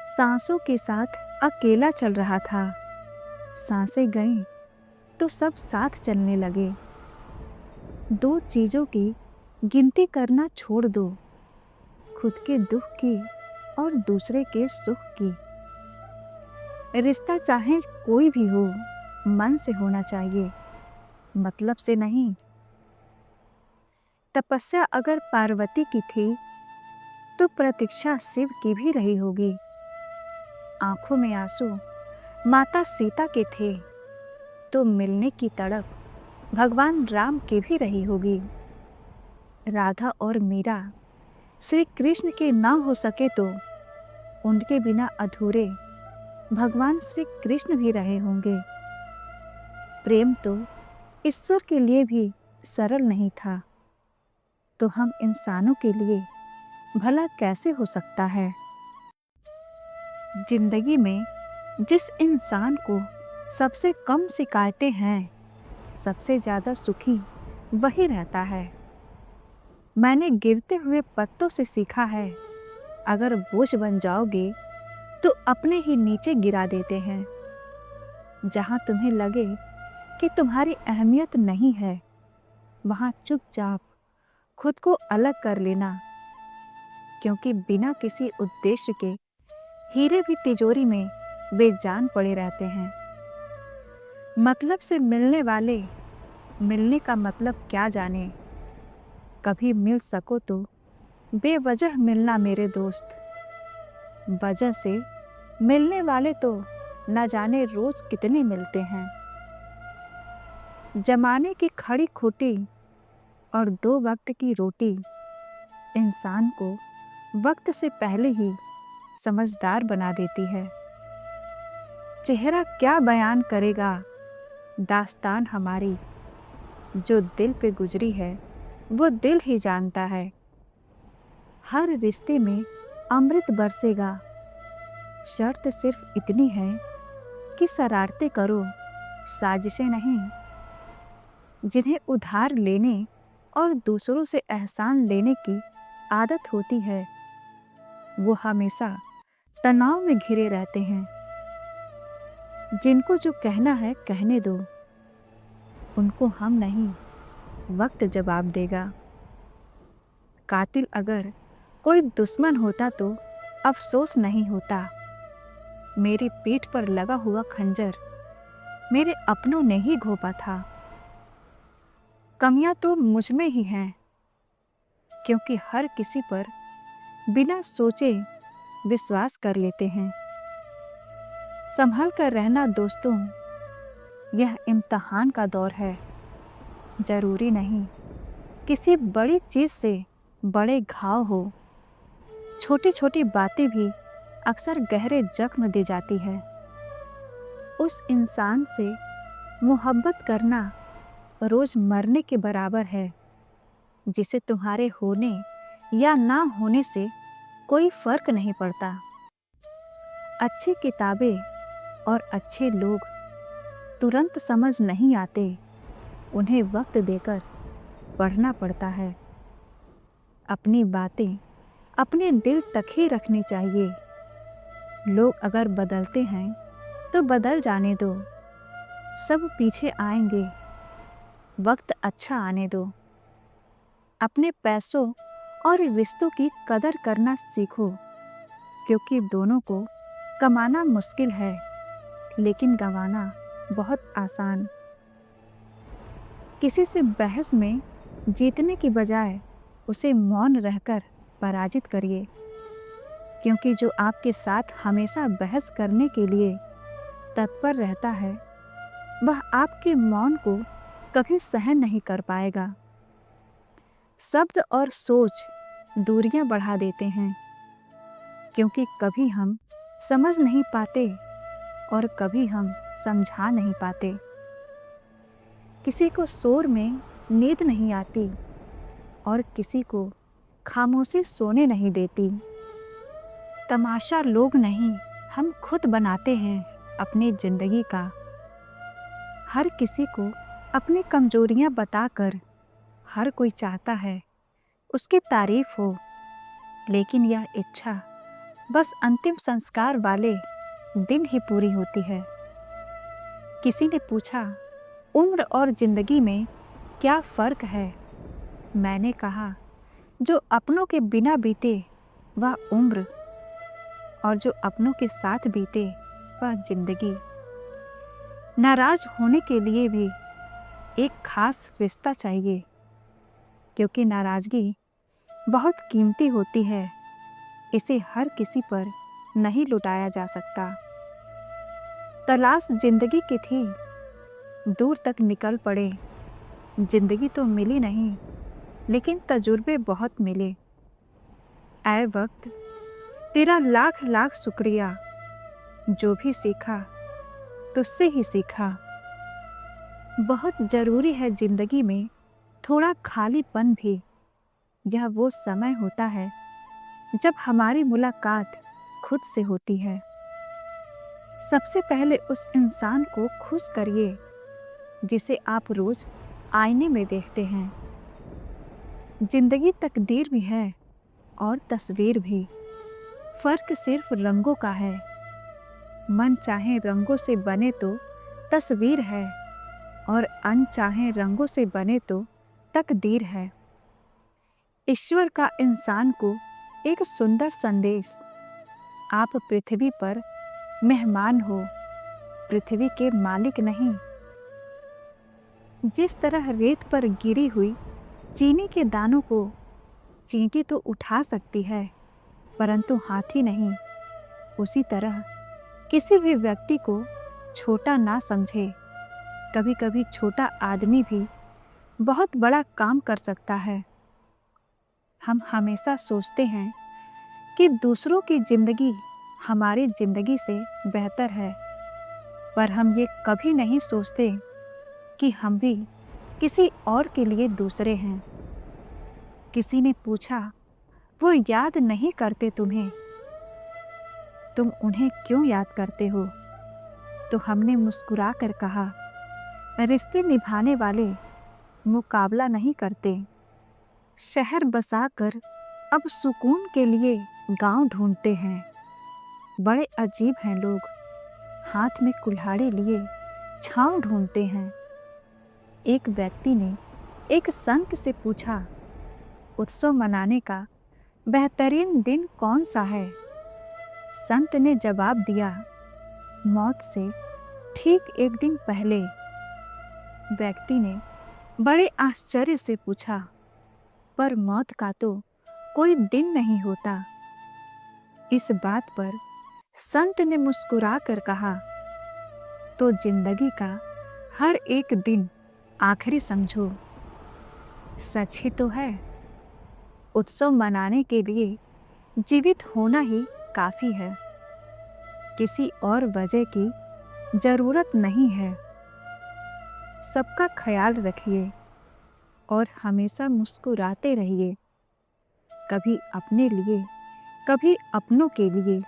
सांसों के साथ अकेला चल रहा था। सांसें गईं तो सब साथ चलने लगे। दो चीजों की गिनती करना छोड़ दो, खुद के दुख की और दूसरे के सुख की। रिश्ता चाहे कोई भी हो, मन से होना चाहिए, मतलब से नहीं। तपस्या अगर पार्वती की थी तो प्रतीक्षा शिव की भी रही होगी। आंखों में आंसू माता सीता के थे तो मिलने की तड़प भगवान राम की भी रही होगी। राधा और मीरा श्री कृष्ण के ना हो सके तो उनके बिना अधूरे भगवान श्री कृष्ण भी रहे होंगे। प्रेम तो ईश्वर के लिए भी सरल नहीं था, तो हम इंसानों के लिए भला कैसे हो सकता है। जिंदगी में जिस इंसान को सबसे कम शिकायतें हैं, सबसे ज्यादा सुखी वही रहता है। मैंने गिरते हुए पत्तों से सीखा है, अगर बोझ बन जाओगे तो अपने ही नीचे गिरा देते हैं। जहां तुम्हें लगे कि तुम्हारी अहमियत नहीं है, वहां चुपचाप खुद को अलग कर लेना, क्योंकि बिना किसी उद्देश्य के हीरे भी तिजोरी में बेजान पड़े रहते हैं। मतलब से मिलने वाले मिलने का मतलब क्या जाने। कभी मिल सको तो बेवजह मिलना मेरे दोस्त। वजह से मिलने वाले तो न जाने रोज कितने मिलते हैं। जमाने की खड़ी खोटी और दो वक्त की रोटी इंसान को वक्त से पहले ही समझदार बना देती है। चेहरा क्या बयान करेगा दास्तान हमारी, जो दिल पे गुजरी है वो दिल ही जानता है। हर रिश्ते में अमृत बरसेगा, शर्त सिर्फ इतनी है कि शरारतें करो, साजिशें नहीं। जिन्हें उधार लेने और दूसरों से एहसान लेने की आदत होती है, वो हमेशा तनाव में घिरे रहते हैं। जिनको जो कहना है कहने दो, उनको हम नहीं वक्त जवाब देगा। कातिल अगर कोई दुश्मन होता तो अफसोस नहीं होता। मेरी पीठ पर लगा हुआ खंजर मेरे अपनों ने ही घोंपा था। कमियां तो मुझ में ही हैं, क्योंकि हर किसी पर बिना सोचे विश्वास कर लेते हैं। संभल कर रहना दोस्तों, यह इम्तिहान का दौर है। जरूरी नहीं किसी बड़ी चीज से बड़े घाव हो, छोटी छोटी बातें भी अक्सर गहरे जख्म दे जाती है। उस इंसान से मोहब्बत करना रोज मरने के बराबर है, जिसे तुम्हारे होने या ना होने से कोई फर्क नहीं पड़ता। अच्छी किताबें और अच्छे लोग तुरंत समझ नहीं आते, उन्हें वक्त देकर पढ़ना पड़ता है। अपनी बातें अपने दिल तक ही रखनी चाहिए। लोग अगर बदलते हैं तो बदल जाने दो, सब पीछे आएंगे, वक्त अच्छा आने दो। अपने पैसों और रिश्तों की कदर करना सीखो, क्योंकि दोनों को कमाना मुश्किल है, लेकिन गंवाना बहुत आसान। किसी से बहस में जीतने की बजाय उसे मौन रहकर पराजित करिए, क्योंकि जो आपके साथ हमेशा बहस करने के लिए तत्पर रहता है, वह आपके मौन को कभी सहन नहीं कर पाएगा। शब्द और सोच दूरियां बढ़ा देते हैं, क्योंकि कभी हम समझ नहीं पाते और कभी हम समझा नहीं पाते। किसी को शोर में नींद नहीं आती और किसी को खामोशी सोने नहीं देती। तमाशा लोग नहीं, हम खुद बनाते हैं अपनी जिंदगी का। हर किसी को अपनी कमजोरियां बताकर हर कोई चाहता है उसकी तारीफ हो, लेकिन यह इच्छा बस अंतिम संस्कार वाले दिन ही पूरी होती है। किसी ने पूछा, उम्र और जिंदगी में क्या फर्क है? मैंने कहा, जो अपनों के बिना बीते वह उम्र, और जो अपनों के साथ बीते वह जिंदगी। नाराज होने के लिए भी एक खास रिश्ता चाहिए, क्योंकि नाराजगी बहुत कीमती होती है। इसे हर किसी पर नहीं लुटाया जा सकता। तलाश जिंदगी की थी, दूर तक निकल पड़े। जिंदगी तो मिली नहीं, लेकिन तजुर्बे बहुत मिले। ऐ वक्त, तेरा लाख लाख शुक्रिया। जो भी सीखा तुझसे ही सीखा। बहुत जरूरी है जिंदगी में थोड़ा खालीपन भी। यह वो समय होता है जब हमारी मुलाकात खुद से होती है। सबसे पहले उस इंसान को खुश करिए जिसे आप रोज आईने में देखते हैं। जिंदगी तकदीर भी है और तस्वीर भी। फर्क सिर्फ रंगों का है। मन चाहे रंगों से बने तो तस्वीर है, और अनचाहे रंगों से बने तो तकदीर है। ईश्वर का इंसान को एक सुंदर संदेश। आप पृथ्वी पर मेहमान हो, पृथ्वी के मालिक नहीं। जिस तरह रेत पर गिरी हुई चीनी के दानों को चींटी तो उठा सकती है, परंतु हाथी नहीं। उसी तरह किसी भी व्यक्ति को छोटा ना समझे। कभी कभी छोटा आदमी भी बहुत बड़ा काम कर सकता है। हम हमेशा सोचते हैं कि दूसरों की जिंदगी हमारी जिंदगी से बेहतर है, पर हम ये कभी नहीं सोचते कि हम भी किसी और के लिए दूसरे हैं। किसी ने पूछा, वो याद नहीं करते तुम्हें, तुम उन्हें क्यों याद करते हो? तो हमने मुस्कुरा कर कहा, रिश्ते निभाने वाले मुकाबला नहीं करते। शहर बसाकर अब सुकून के लिए गांव ढूंढते हैं। बड़े अजीब हैं लोग, हाथ में कुल्हाड़ी लिए छांव ढूंढते हैं। एक व्यक्ति ने एक संत से पूछा, उत्सव मनाने का बेहतरीन दिन कौन सा है? संत ने जवाब दिया, मौत से ठीक एक दिन पहले। व्यक्ति ने बड़े आश्चर्य से पूछा, पर मौत का तो कोई दिन नहीं होता। इस बात पर संत ने मुस्कुरा कर कहा, तो जिंदगी का हर एक दिन आखिरी समझो। सच ही तो है। उत्सव मनाने के लिए जीवित होना ही काफी है। किसी और वजह की जरूरत नहीं है। सबका ख्याल रखिए और हमेशा मुस्कुराते रहिए। कभी अपने लिए, कभी अपनों के लिए।